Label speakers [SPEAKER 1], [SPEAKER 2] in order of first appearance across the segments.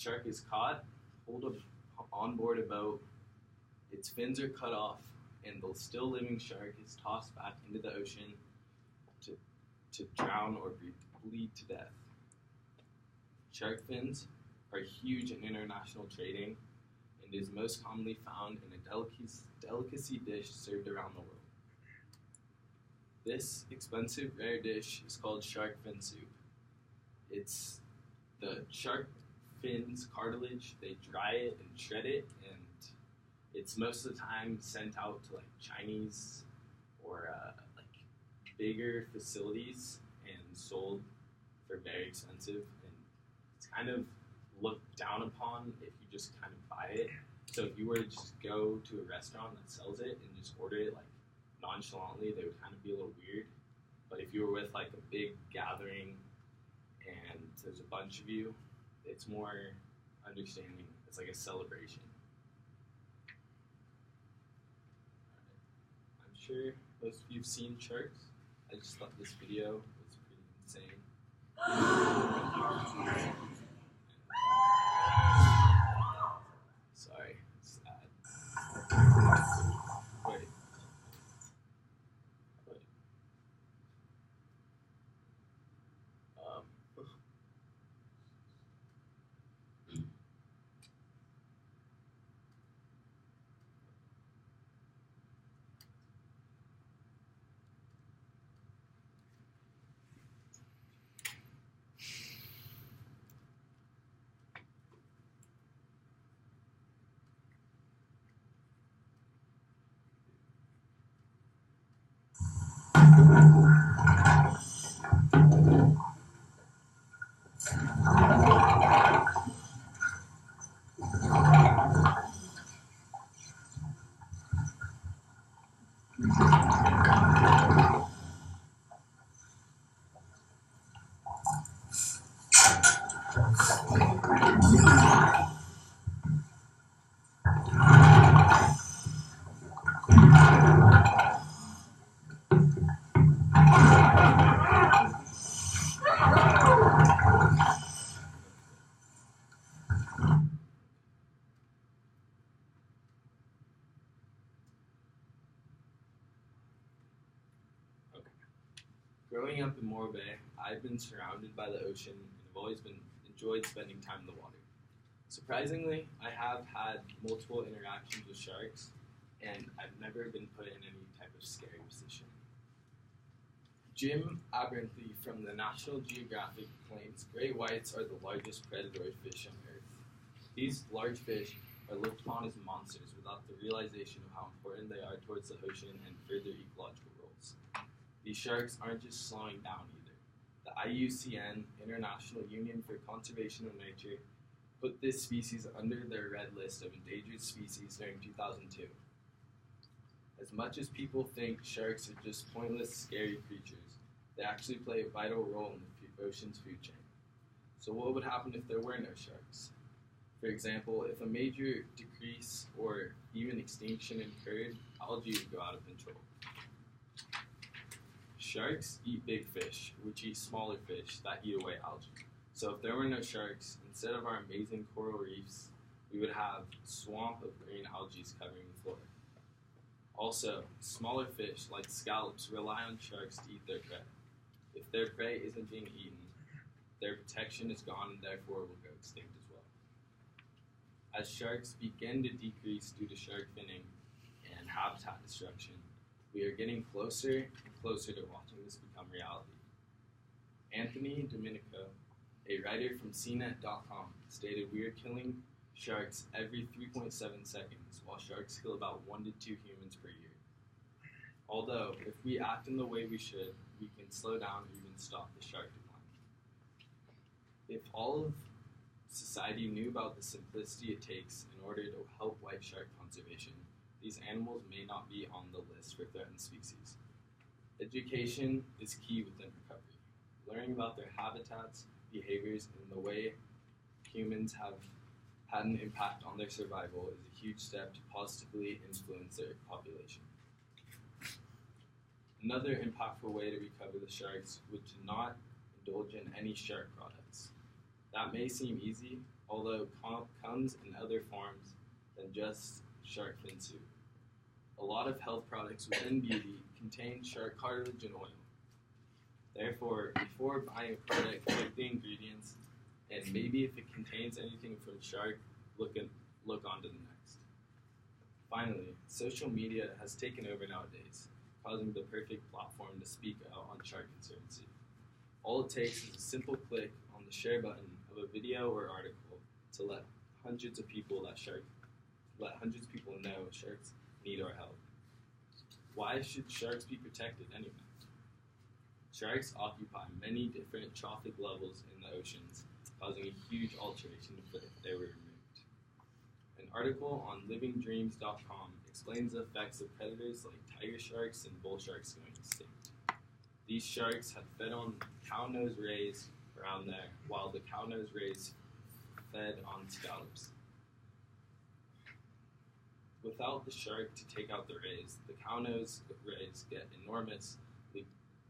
[SPEAKER 1] shark is caught, pulled on board a boat, its fins are cut off, and the still living shark is tossed back into the ocean to drown or bleed to death. Shark fins are huge in international trading and is most commonly found in a delicacy dish served around the world. This expensive rare dish is called shark fin soup. It's the shark fins cartilage, they dry it and shred it, and it's most of the time sent out to like Chinese or like bigger facilities and sold for very expensive, and it's kind of looked down upon if you just kind of buy it. So if you were to just go to a restaurant that sells it and just order it like nonchalantly, they would kind of be a little weird. But if you were with like a big gathering and there's a bunch of you, it's more understanding. It's like a celebration. I'm sure most of you've seen sharks. I just thought this video was pretty insane. Sorry, it's sad. Wait. Growing up in Morro Bay, I've been surrounded by the ocean and have always enjoyed spending time in the water. Surprisingly, I have had multiple interactions with sharks, and I've never been put in any type of scary position. Jim Abernethy from the National Geographic claims great whites are the largest predatory fish on Earth. These large fish are looked upon as monsters without the realization of how important they are towards the ocean and further ecological roles. These sharks aren't just slowing down either. The IUCN, International Union for Conservation of Nature, put this species under their red list of endangered species during 2002. As much as people think sharks are just pointless, scary creatures, they actually play a vital role in the ocean's food chain. So what would happen if there were no sharks? For example, if a major decrease or even extinction occurred, algae would go out of control. Sharks eat big fish, which eat smaller fish that eat away algae. So if there were no sharks, instead of our amazing coral reefs, we would have a swamp of green algae covering the floor. Also, smaller fish like scallops rely on sharks to eat their prey. If their prey isn't being eaten, their protection is gone and therefore will go extinct as well. As sharks begin to decrease due to shark finning and habitat destruction, we are getting closer and closer to watching this become reality. Anthony Domenico, a writer from CNET.com, stated we are killing sharks every 3.7 seconds, while sharks kill about 1 to 2 humans per year. Although, if we act in the way we should, we can slow down or even stop the shark decline. If all of society knew about the simplicity it takes in order to help white shark conservation, these animals may not be on the list for threatened species. Education is key within recovery. Learning about their habitats, behaviors, and the way humans have had an impact on their survival is a huge step to positively influence their population. Another impactful way to recover the sharks would to not indulge in any shark products. That may seem easy, although comes in other forms than just shark fin soup. A lot of health products within beauty contain shark cartilage and oil. Therefore, before buying a product, check the ingredients, and maybe if it contains anything from shark, look on to the next. Finally, social media has taken over nowadays, causing the perfect platform to speak out on shark conservancy. All it takes is a simple click on the share button of a video or article to let hundreds of people know sharks need our help. Why should sharks be protected anyway? Sharks occupy many different trophic levels in the oceans, causing a huge alteration if they were removed. An article on livingdreams.com explains the effects of predators like tiger sharks and bull sharks going extinct. These sharks had fed on cow-nose rays around there, while the cow-nose rays fed on scallops. Without the shark to take out the rays, the cow-nose rays get enormous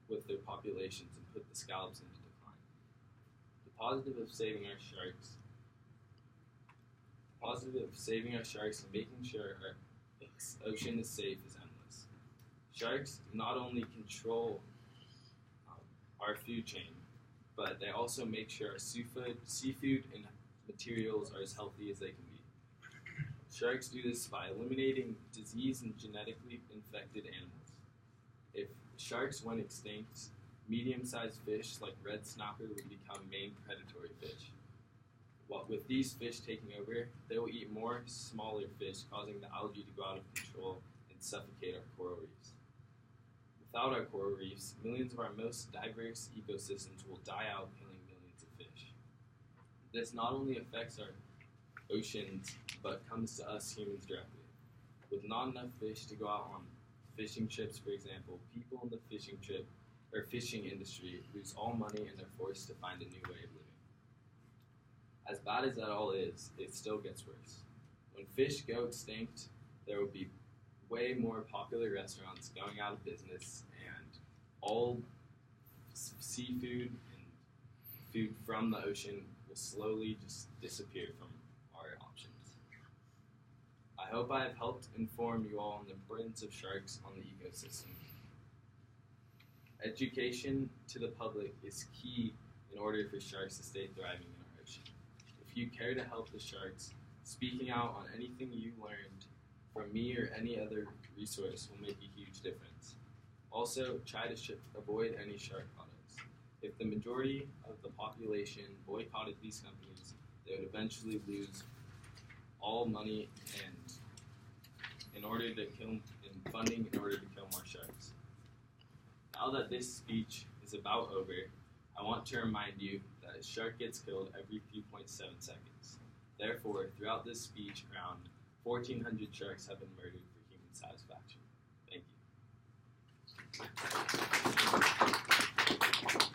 [SPEAKER 1] with their populations and put the scallops into decline. The positive of saving our sharks and making sure our ocean is safe is endless. Sharks not only control our food chain, but they also make sure our seafood and materials are as healthy as they can be. Sharks do this by eliminating disease and genetically infected animals. If sharks went extinct, medium-sized fish like red snapper would become main predatory fish. With these fish taking over, they will eat more smaller fish, causing the algae to go out of control and suffocate our coral reefs. Without our coral reefs, millions of our most diverse ecosystems will die out, killing millions of fish. This not only affects our oceans, but comes to us humans directly. With not enough fish to go out on fishing trips, for example, people in the fishing industry lose all money and are forced to find a new way of living. As bad as that all is, it still gets worse. When fish go extinct, there will be way more popular restaurants going out of business, and all seafood and food from the ocean will slowly just disappear from our options. I hope I have helped inform you all on the importance of sharks on the ecosystem. Education to the public is key in order for sharks to stay thriving in our ocean. If you care to help the sharks, speaking out on anything you learned from me or any other resource will make a huge difference. Also, try to avoid any shark products. If the majority of the population boycotted these companies, they would eventually lose all money and funding in order to kill more sharks. Now that this speech is about over, I want to remind you that a shark gets killed every 3.7 seconds. Therefore, throughout this speech, around 1,400 sharks have been murdered for human satisfaction. Thank you.